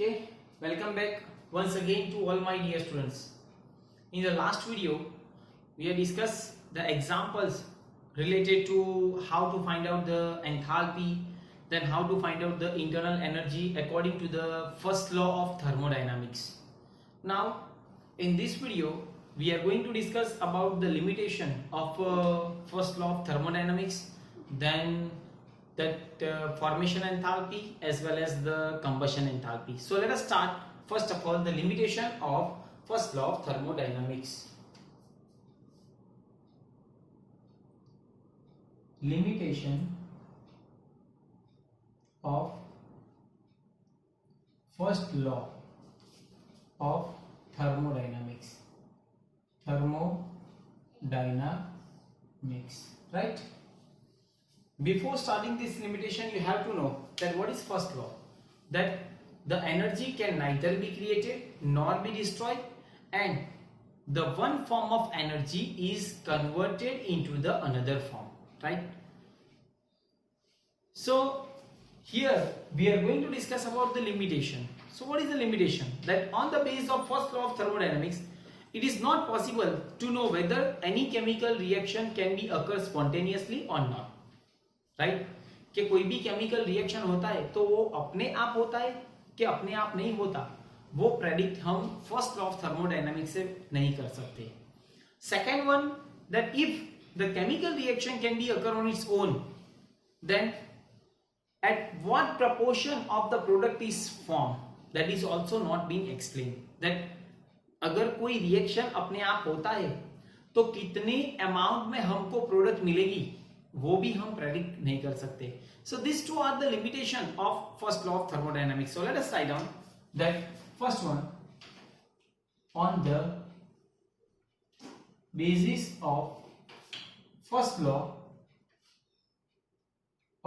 Okay, welcome back once again to all my dear students. In the last video, we have discussed the examples related to how to find out the enthalpy, then how to find out the internal energy according to the first law of thermodynamics. Now, in this video, we are going to discuss about the limitation of first law of thermodynamics, then that formation enthalpy as well as the combustion enthalpy. So let us start first of all the limitation of first law of thermodynamics. Limitation of first law of thermodynamics. Right? Before starting this limitation, you have to know that what is first law? That the energy can neither be created nor be destroyed, and the one form of energy is converted into the another form, right? So here we are going to discuss about the limitation. So what is the limitation? That on the basis of first law of thermodynamics, it is not possible to know whether any chemical reaction can be occur spontaneously or not. Right कि कोई भी chemical reaction होता है तो वो अपने आप होता है कि अपने आप नहीं होता, वो प्रेडिक्ट हम फर्स्ट लॉ ऑफ थर्मोडायनामिक्स से नहीं कर सकते. Second one, that if the chemical reaction can be occur on its own, then at what proportion of the product is form, that is also not been explain. That अगर कोई reaction अपने आप होता है तो कितने अमाउंट में हमको प्रोडक्ट मिलेगी वो भी हम प्रेडिक्ट नहीं कर सकते. So this two are the limitation of first law of thermodynamics. So let us write down that first one, on the basis of first law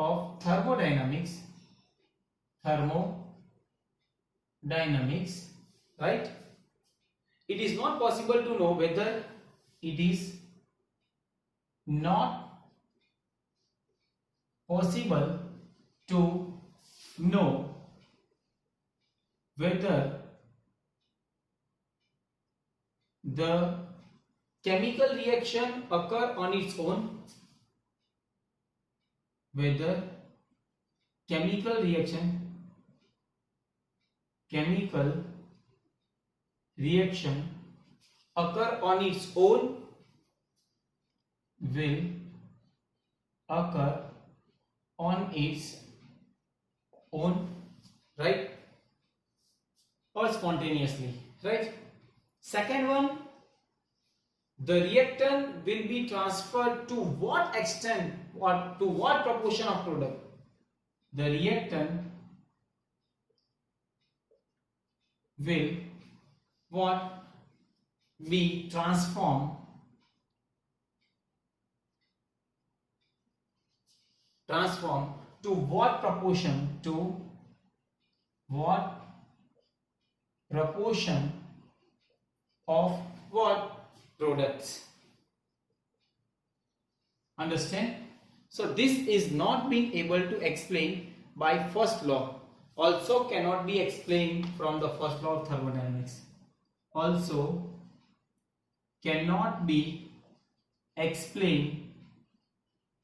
of thermodynamics, right, it is not possible to know whether it is not possible to know whether the chemical reaction occur on its own, whether chemical reaction occur on its own, will occur on its own, right, or spontaneously, right. Second one, the reactant will be transferred to what extent or to what proportion of product. The reactant will what be transformed to what proportion, of what products. Understand? So this is not being able to explain by first law, also cannot be explained from the first law of thermodynamics, also cannot be explained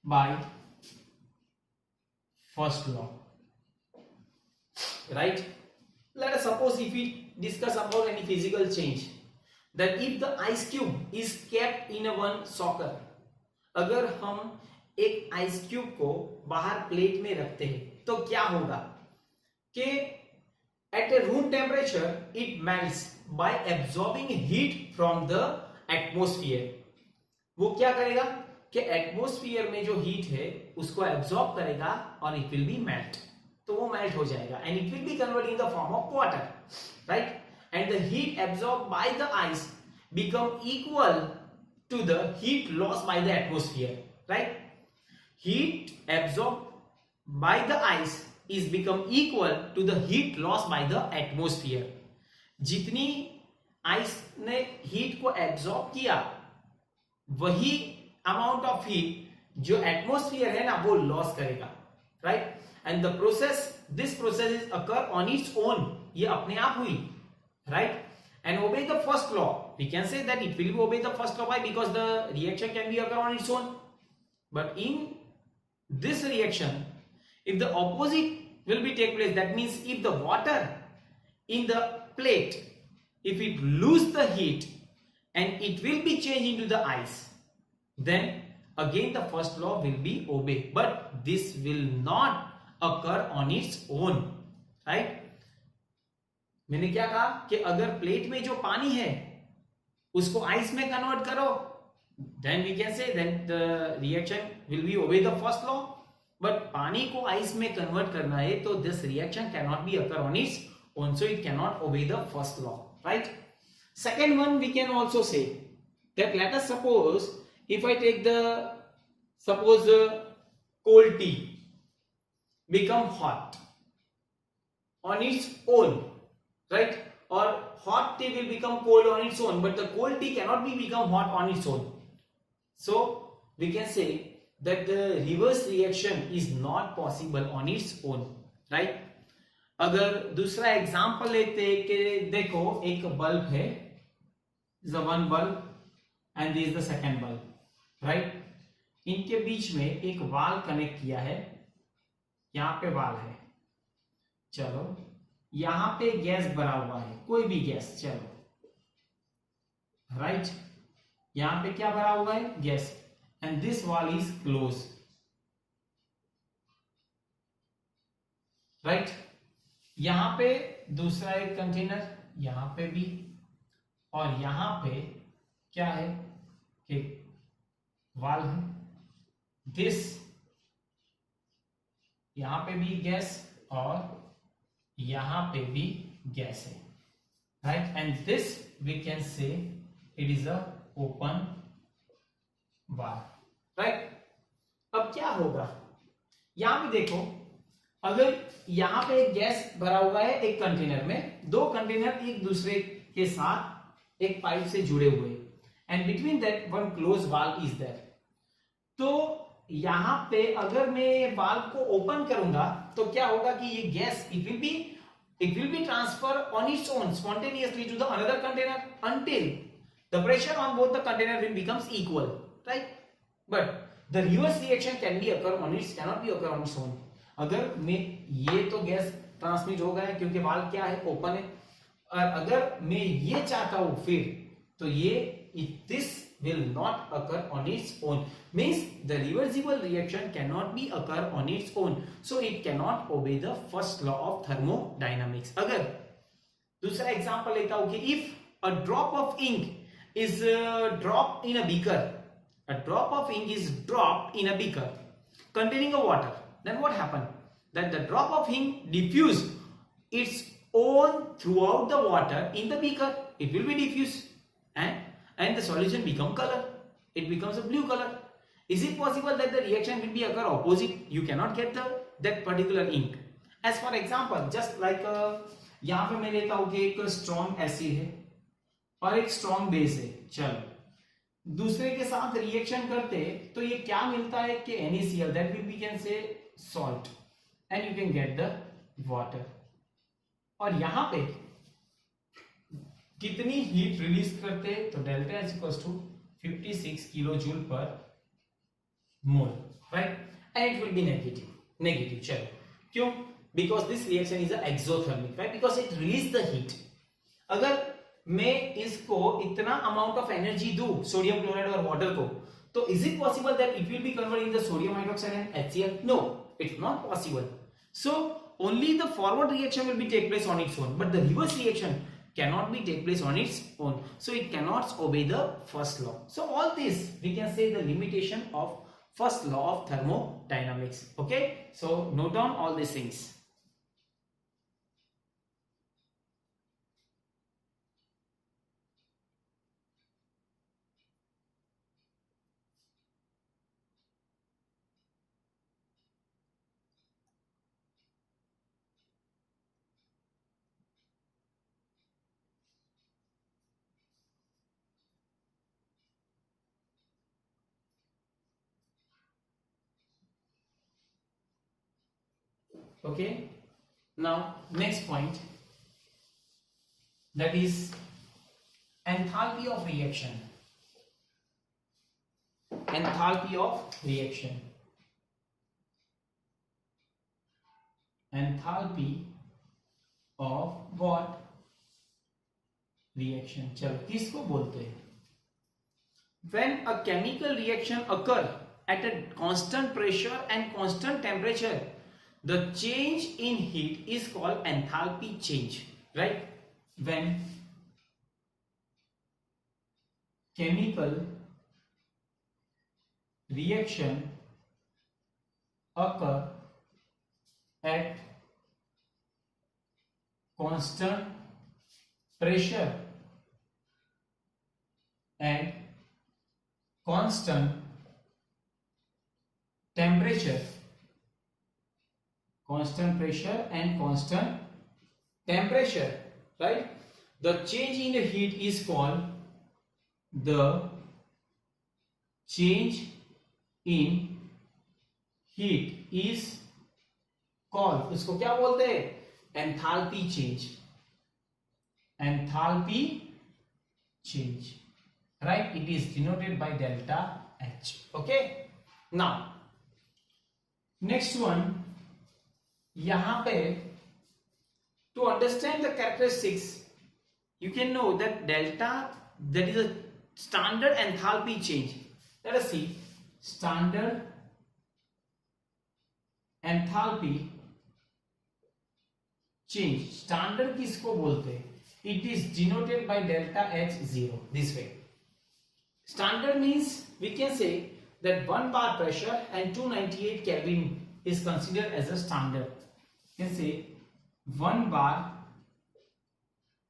by first law, right. Let us suppose if we discuss about any physical change, that if the ice cube is kept in a one socket, अगर हम एक ice cube को बाहर plate में रखते हैं तो क्या होगा कि at a room temperature it melts by absorbing heat from the atmosphere. वो क्या करेगा कि एटमोस्फियर में जो हीट है उसको एब्जॉर्ब करेगा और इट विल बी मेल्ट, तो वो मेल्ट हो जाएगा and it will be convert in the form of water, right. And the heat absorb by the ice become equal to the heat loss by the atmosphere, right. Heat absorb by the ice is become equal to the heat loss by the atmosphere. जितनी ice ने heat को absorb किया वही amount of heat जो atmosphere है ना वो loss करेगा, right. and the process, this process is occur on its own, ये अपने आप हुई, right? And obey the first law. We can say that it will obey the first law. Why? Because the reaction can be occur on its own. But in this reaction, if the opposite will be take place, that means if the water in the plate, if it lose the heat and it will be changed into the ice, then again the first law will be obeyed. But this will not occur on its own, right? मैंने क्या कहा कि अगर plate में जो पानी है उसको आइस में कन्वर्ट करो, then we can say that the reaction will be obey the first law. But पानी को आइस में कन्वर्ट करना है तो this reaction cannot be occur on its own, so it cannot obey the first law, right? Second one, we can also say that let us suppose if I take the cold tea become hot on its own, right? Or hot tea will become cold on its own, but the cold tea cannot be become hot on its own. So we can say that the reverse reaction is not possible on its own, right? अगर दूसरा example लेते कि देखो एक bulb है, is the one bulb and this is the second bulb, right? इनके बीच में एक वाल कनेक्ट किया है, यहाँ पे वाल है, चलो यहां पे गैस भरा हुआ है, कोई भी गैस, चलो राइट, यहां पे क्या भरा हुआ है, gas, and this wall is close, right? यहां पे दूसरा एक कंटेनर, यहां पे भी, और यहां पे क्या है कि वॉल है, दिस, यहां पे भी गैस और यहां पे भी गैस है, right? And this we can say it is a open wall, right? अब क्या होगा, यहां पे देखो, अगर यहां पे एक गैस भरा हुआ है एक कंटेनर में, दो कंटेनर एक दूसरे के साथ एक पाइप से जुड़े हुए, and between that one close wall is there. तो यहां पे अगर मैं वाल्व को ओपन करूंगा तो क्या होगा कि ये gas it will be transferred on its own spontaneously to the another container until the pressure on both the container will becomes equal, right? But the reverse reaction can be occur on its cannot be occur on its own. अगर मैं ये तो gas transmit हो गया क्योंकि valve क्या है, open है, और अगर मैं ये चाहता हूं फिर तो ये this will not occur on its own, means the reversible reaction cannot be occur on its own, so it cannot obey the first law of thermodynamics. अगर दूसरा एग्जांपल लेता हूं कि if a drop of ink is dropped in a beaker, a drop of ink is dropped in a beaker containing a water, then what happened, that the drop of ink diffused its own throughout the water in the beaker, it will be diffused and the solution become color, it becomes a blue color. Is it possible that the reaction will be occur opposite, you cannot get that particular ink? As for example, just like यहाँ पे मैं लेता हूँ कि एक strong acid है और एक स्ट्रॉन्ग बेस है, चलो दूसरे के साथ रिएक्शन करते तो ये क्या मिलता है कि NaCl, that we can say salt, and you can get the water. और यहाँ पे कितनी हीट रिलीज करते, तो delta is equal to 56 kilo joule per mole, right? And it will be negative, चलो क्यों? Because this reaction is exothermic, right? Because it release the heat. अगर मैं इसको इतना अमाउंट ऑफ एनर्जी दूं सोडियम क्लोराइड और वाटर को, तो is it possible that it will be converted in the sodium hydroxide and HCl? No, it's not possible. So only the forward reaction will be take place on its own, but the reverse reaction cannot be take place on its own, so it cannot obey the first law. So all this we can say the limitation of first law of thermodynamics. Okay, so note down all these things. Okay. Now next point, that is enthalpy of reaction. Enthalpy of reaction. Enthalpy of what? Reaction. चलो किसको बोलते हैं? When a chemical reaction occur at a constant pressure and constant temperature, the change in heat is called enthalpy change, right? When chemical reaction occur at constant pressure and constant temperature, constant pressure and constant temperature, right? The change in the heat is called the change in heat is called, उसको क्या बोलते हैं? Enthalpy change. Enthalpy change, right? It is denoted by delta H. Okay. Now next one, यहाँ पे to understand the characteristics, you can know that delta, that is a standard enthalpy change. Let us see standard enthalpy change. Standard किसको बोलते हैं? It is denoted by delta H0 this way. Standard means we can say that 1 bar pressure and 298 Kelvin is considered as a standard. You can say 1 bar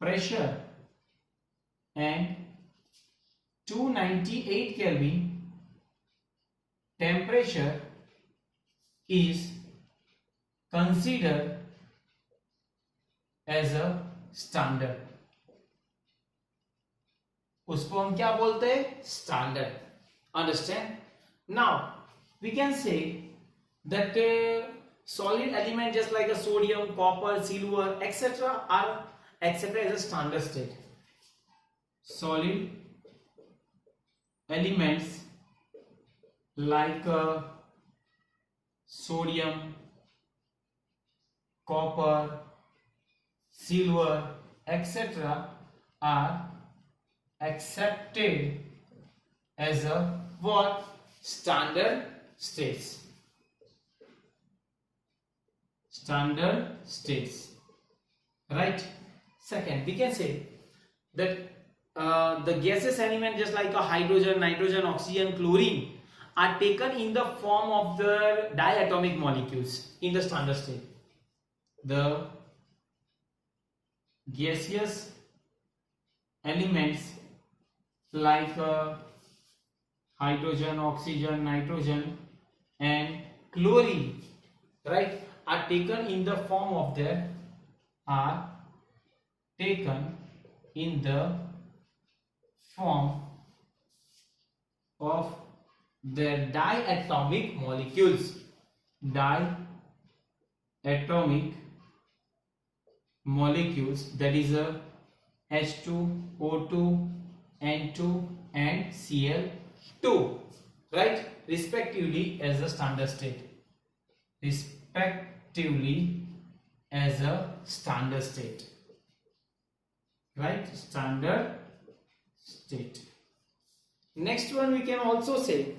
pressure and 298 Kelvin temperature is considered as a standard. उसको हम क्या बोलते हैं? Standard. Understand? Now we can say that solid element just like a sodium, copper, silver, etc. are accepted as a standard state. Solid elements like sodium, copper, silver, etc. are accepted as a what? Standard states. Standard states, right? Second, we can say that the gaseous element just like a hydrogen, nitrogen, oxygen, chlorine are taken in the form of the diatomic molecules in the standard state. The gaseous elements like hydrogen, oxygen, nitrogen and chlorine, right, are taken in the form of their diatomic molecules. Diatomic molecules, that is a H2, O2, N2 and Cl2, right, respectively as a standard state. Respectively as a standard state, right? Standard state. Next one, we can also say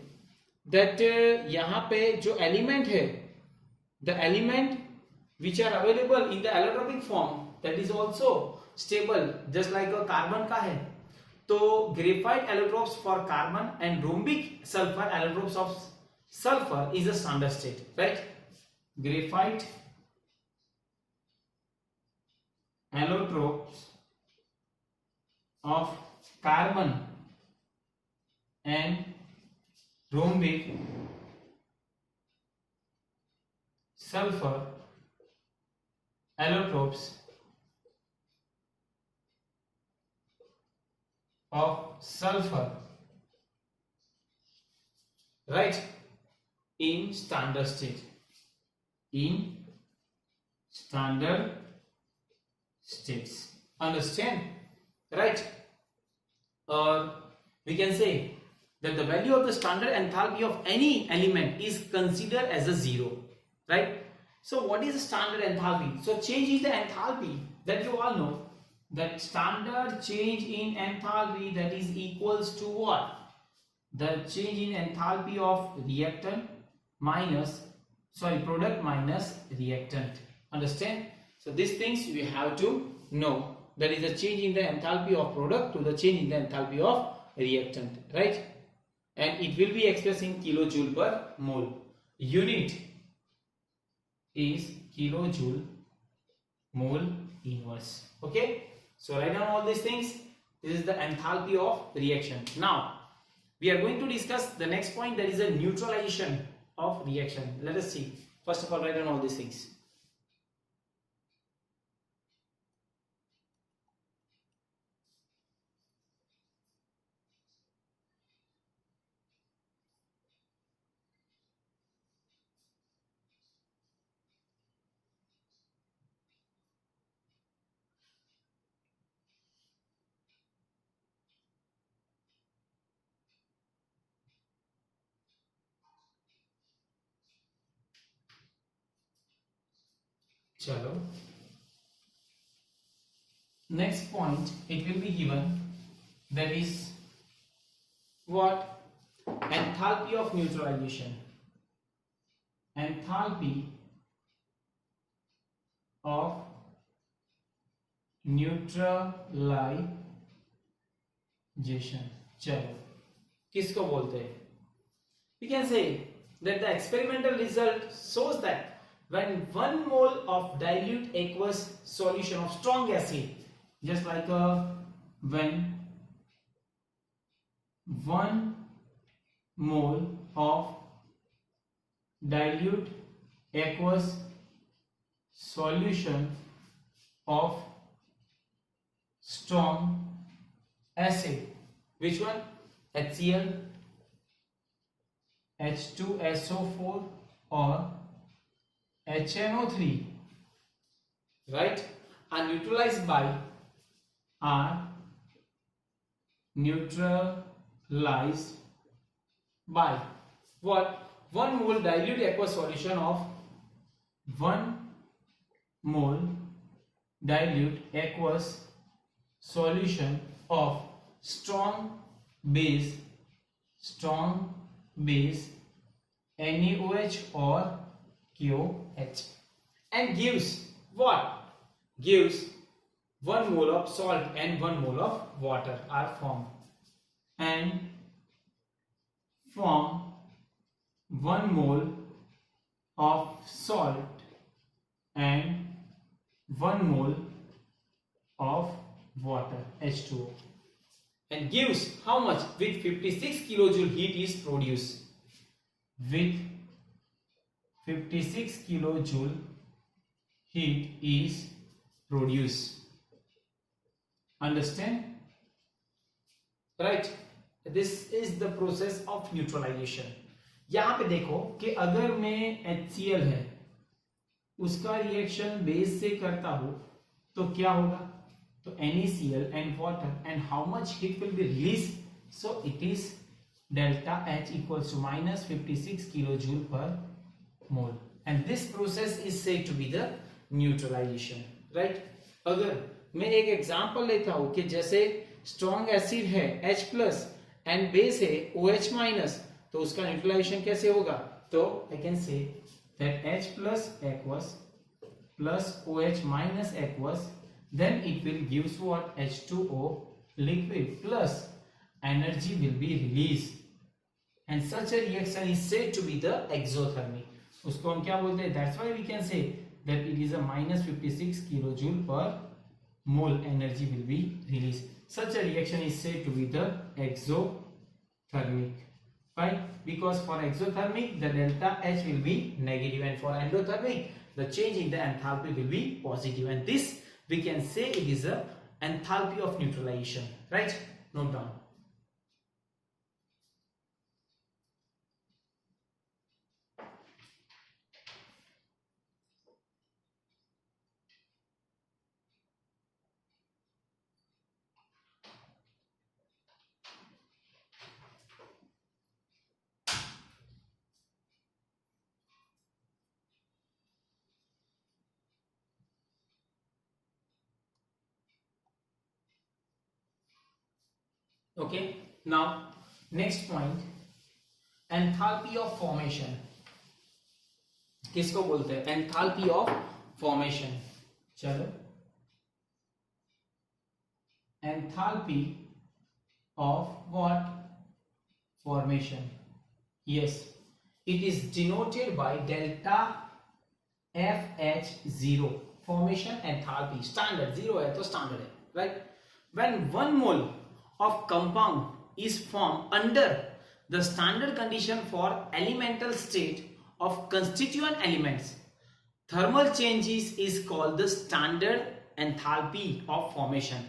that यहाँ पे जो element है, the element which are available in the allotropic form, that is also stable, just like a carbon का है. तो graphite allotropes for carbon and rhombic sulfur allotropes of sulfur is a standard state, right? Graphite allotropes of carbon and rhombic sulfur allotropes of sulfur, right, in standard state. In standard states. Understand? Right? Or we can say that the value of the standard enthalpy of any element is considered as a zero. Right? So what is standard enthalpy? So change in the enthalpy, that you all know, that standard change in enthalpy, that is equals to what? The change in enthalpy of reactant minus, product minus reactant. Understand? So these things you have to know. That is the change in the enthalpy of product to the change in the enthalpy of reactant, right? And it will be expressed in kilojoule per mole. Unit is kilojoule mole inverse. Okay, so write down all these things. This is the enthalpy of reaction. Now we are going to discuss the next point, that is a neutralization of reaction. Let us see. First of all, write down all these things. Chalo. Next point, it will be given, that is what? Enthalpy of neutralization. Enthalpy of neutralization. चलो, किसको बोलते हैं? We can say that the experimental result shows that when 1 mole of dilute aqueous solution of strong acid, just like when 1 mole of dilute aqueous solution of strong acid, which one? HCl, H2SO4 or HNO3, right, are neutralized by what? 1 mole dilute aqueous solution of 1 mole dilute aqueous solution of strong base NaOH or KOH, and gives what? Gives 1 mole of salt and 1 mole of water are formed, and form 1 mole of salt and 1 mole of water, H2O, and gives how much? With 56 kilojoule heat is produced. With 56 kilojoule heat is produced. Understand? Right? This is the process of neutralization. यहाँ पे देखो कि अगर मैं HCl है, उसका reaction base से करता हूं तो क्या होगा? तो NaCl and water, and how much heat will be released? So it is delta H equals to minus 56 kilojoule per mole, and this process is said to be the neutralization, right? अगर मैं एक example लेता हूं कि जैसे strong acid है H plus and base है OH minus, तो उसका न्यूट्रलाइजेशन कैसे होगा? तो I can say that H plus aqueous plus OH minus aqueous, then it will gives what? H2O liquid plus energy will be released, and such a reaction is said to be the exothermic. उसको हम क्या बोलते हैं? That's why we can say that it is a minus 56 kilojoule per mole energy will be released. Such a reaction is said to be the exothermic. Right? Because for exothermic the delta H will be negative, and for endothermic the change in the enthalpy will be positive, and this we can say it is a enthalpy of neutralization. Right? Note down. Okay, now next point, enthalpy of formation. किसको बोलते हैं? Enthalpy of formation. चलो, enthalpy of what? Formation. Yes, it is denoted by delta FH0. Formation enthalpy standard, zero है तो standard है, right? When 1 mole of compound is formed under the standard condition for elemental state of constituent elements, thermal changes is called the standard enthalpy of formation.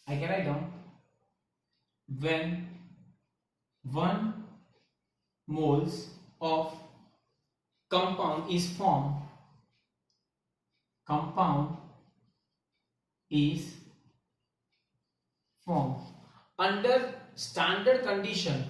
I can write down, when 1 moles of compound is formed, under standard condition,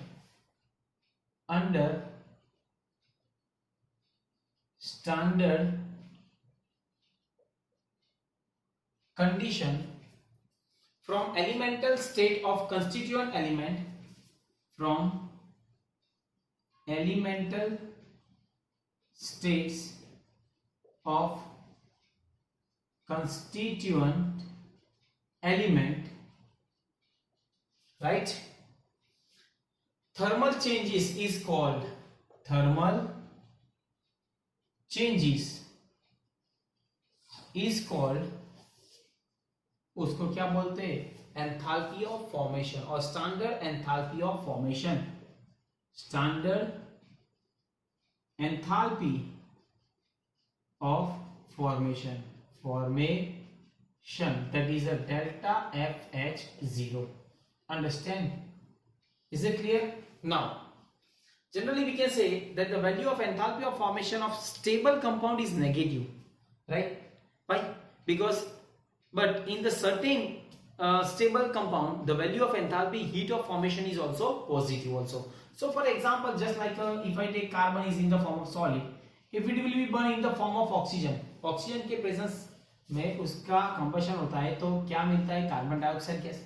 from elemental state of constituent element, from elemental states of constituent element, right? Thermal changes is called, thermal changes is called, उसको क्या बोलते हैं? Enthalpy of formation और standard enthalpy of formation. Standard enthalpy of formation, that is a delta FH0. Understand? Is it clear? Now, generally we can say that the value of enthalpy of formation of stable compound is negative, right? Why? Because but in the certain stable compound, the value of enthalpy heat of formation is also positive also. So for example, just like if I take carbon is in the form of solid, if it will be burned in the form of oxygen, oxygen के presence में उसका combustion होता है तो क्या मिलता है? Carbon dioxide gas.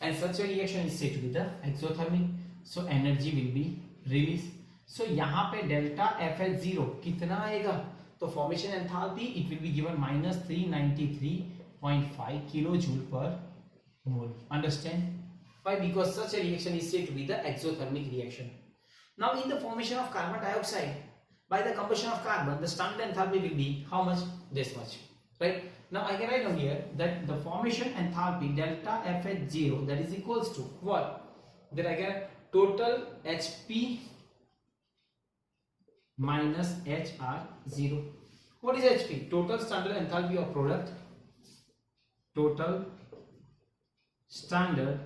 And such a reaction is said to be the exothermic. So energy will be released. So यहाँ पे delta FH0 कितना आएगा? तो formation enthalpy it will be given minus 393.5 kilojoule per mole. Understand? Why? Because such a reaction is said to be the exothermic reaction. Now in the formation of carbon dioxide, by the combustion of carbon, the standard enthalpy will be how much? This much, right? Now I can write down here that the formation enthalpy delta FH0, that is equals to what? That I get total HP minus HR0. What is HP? Total standard enthalpy of product. Total standard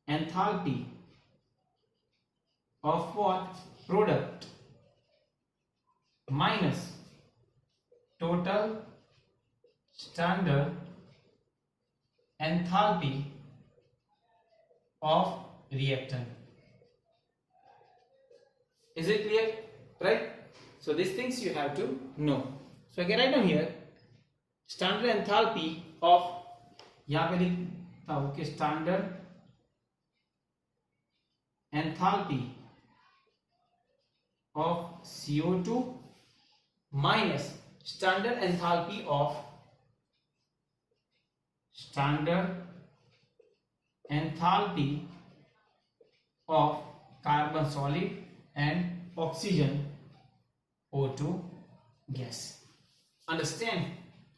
enthalpy of what? Product minus total standard enthalpy of reactant. Is it clear? Right? So these things you have to know. So I can write down here standard enthalpy of, यहाँ पे लिखता हूँ कि standard enthalpy of CO2 minus standard enthalpy of carbon solid and oxygen O2 gas. Understand?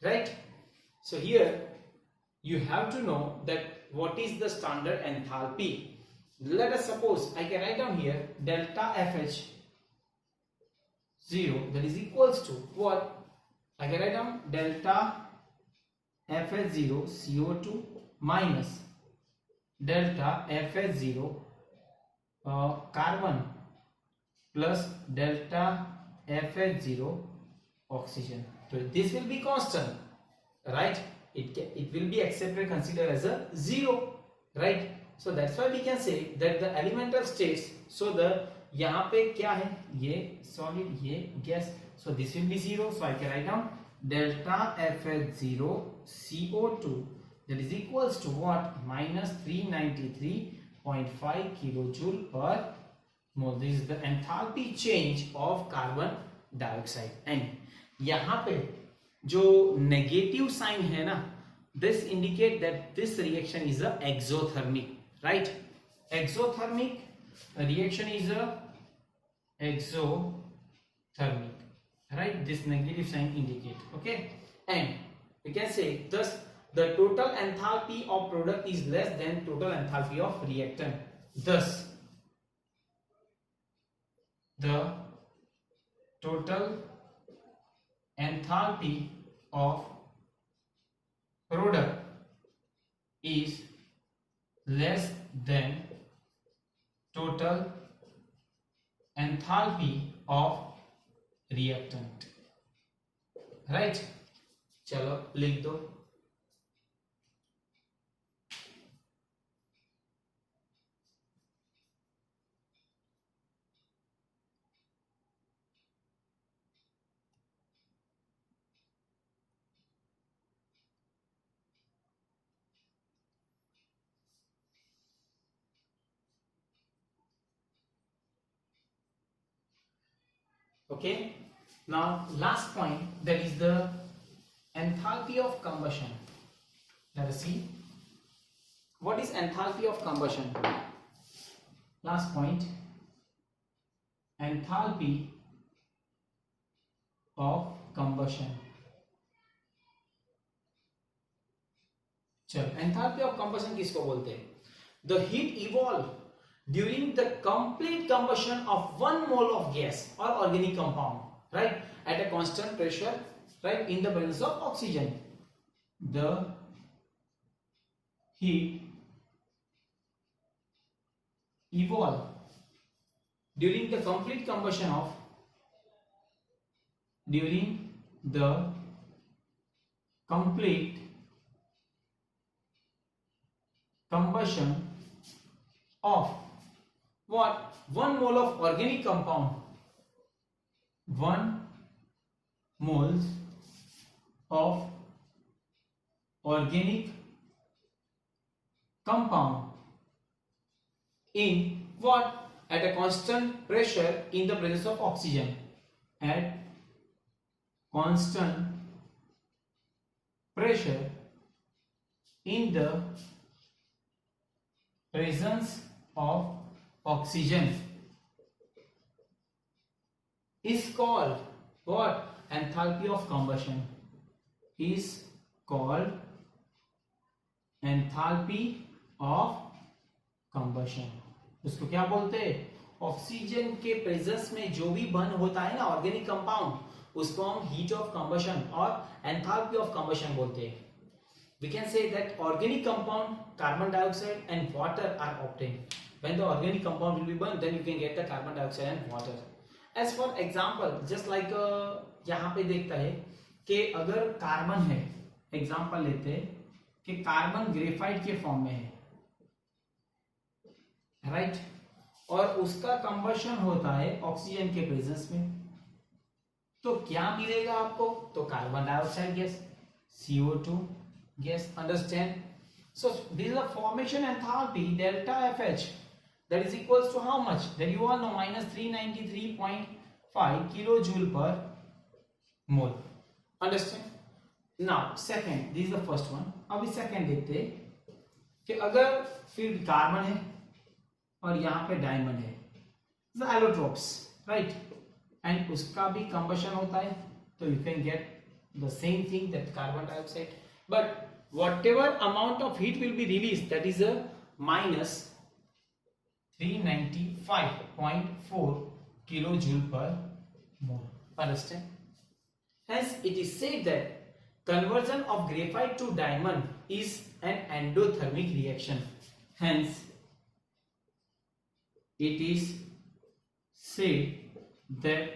Right? So here you have to know that what is the standard enthalpy. Let us suppose I can write down here delta FH0, that is equals to what? I can write down delta FH0 CO2 minus delta FH0 carbon plus delta FH0 oxygen. So this will be constant, right? It will be accepted, considered as a zero, right? So that's why we can say that the elemental states, so the यहाँ पे क्या है? ये solid, ये gas, so this will be zero. So I can write down delta FH0 CO2 that is equals to what? Minus 393.5 kilojoule per mole. This is the enthalpy change of carbon dioxide. And यहाँ पे जो negative sign है ना, this indicate that this reaction is a exothermic, right? Exothermic reaction is a exothermic, right? This negative sign indicate, okay? And we can say thus the total enthalpy of product is less than total enthalpy of reactant. Thus the total enthalpy of product is less than total enthalpy of reactant, right? चलो लिख दो. Okay, now last point, that is the enthalpy of combustion. Let us see what is enthalpy of combustion. Last point, enthalpy of combustion. चल, enthalpy of combustion किसको बोलते हैं? The heat evolved during the complete combustion of 1 mole of gas or organic compound, right, at a constant pressure, right, in the presence of oxygen. The heat evolved during the complete combustion of what? 1 mole of organic compound. 1 moles of organic compound in what? At a constant pressure in the presence of oxygen. At constant pressure in the presence of oxygen is called what? Enthalpy of combustion is called enthalpy of combustion. उसको क्या बोलते हैं? Oxygen के presence में जो भी burn होता है ना ऑर्गेनिक कंपाउंड, उसको हम हीट ऑफ कंबशन और एंथैल्पी ऑफ कंबशन बोलते हैं. We can say that organic compound, carbon dioxide and water are obtained. When the organic compound will be burned, then you can get the carbon dioxide and water. As for example, just like यहाँ पे देखता है कि अगर carbon है, example लेते हैं कि कार्बन ग्रेफाइट के फॉर्म में है, राइट, और उसका कंबशन होता है ऑक्सीजन के प्रेजेंस में, तो क्या मिलेगा आपको? तो carbon dioxide gas, CO2 gas. Understand? So this is a formation enthalpy delta FH, that is equals to how much? That you all know, minus 393.5 kilojoule per mole. Understand? Now second, this is the first one. अभी second देखते हैं कि अगर फिर carbon है और यहाँ पे डायमंड है, the allotropes, right, and उसका भी combustion होता है, तो you can get the same thing, that carbon dioxide, but whatever amount of heat will be released, that is a minus 395.4 kilojoule per mole. Understand? Hence it is said that conversion of graphite to diamond is an endothermic reaction. Hence it is said that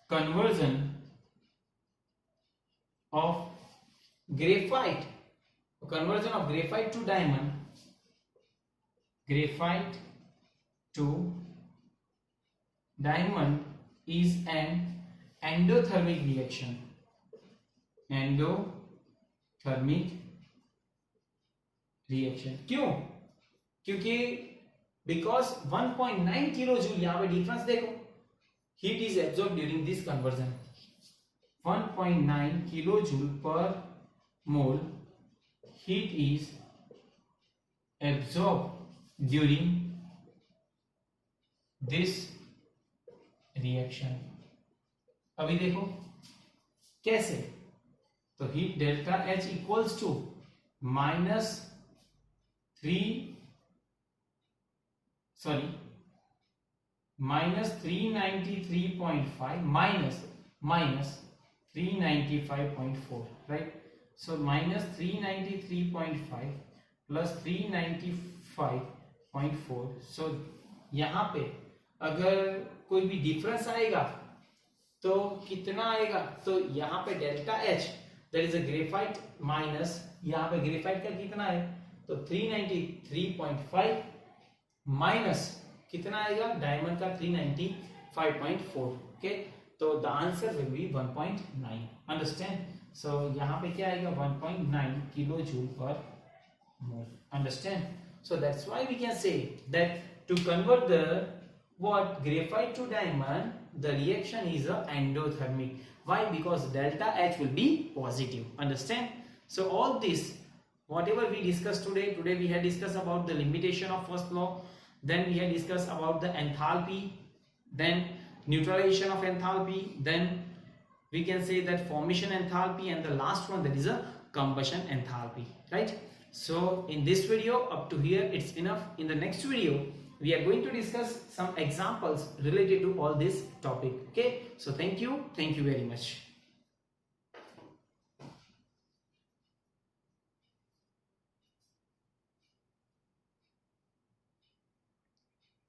conversion of graphite to diamond, graphite to diamond is an endothermic reaction. Endothermic reaction. क्यों? क्योंकि because 1.9 kilo joule, यहां पे difference देखो, heat is absorb during this conversion, 1.9 kilo joule per mole heat is absorb during this reaction. अभी देखो कैसे, तो heat delta H equals to -393.5 minus 395.4, right? So minus 393.5 plus 395.4. So यहाँ पे अगर कोई भी डिफरेंस आएगा तो कितना आएगा, तो यहाँ पे delta H that is a graphite minus यहाँ पे ग्रेफाइट का कितना है, तो 393.5 माइनस कितना आएगा डायमंड का 395.4. ओके, तो the answer will be 1.9. Understand? So यहाँ पे क्या आएगा 1.9 kilo joule per mole. Understand? So that's why we can say that to convert the what graphite to diamond, the reaction is a endothermic. Why? Because delta H will be positive. Understand? So all this whatever we discussed today we had discussed about the limitation of first law, then we had discussed about the enthalpy, then neutralization of enthalpy, then we can say that formation enthalpy, and the last one, that is a combustion enthalpy, right? So in this video up to here it's enough. In the next video we are going to discuss some examples related to all this topic. Okay, so thank you very much.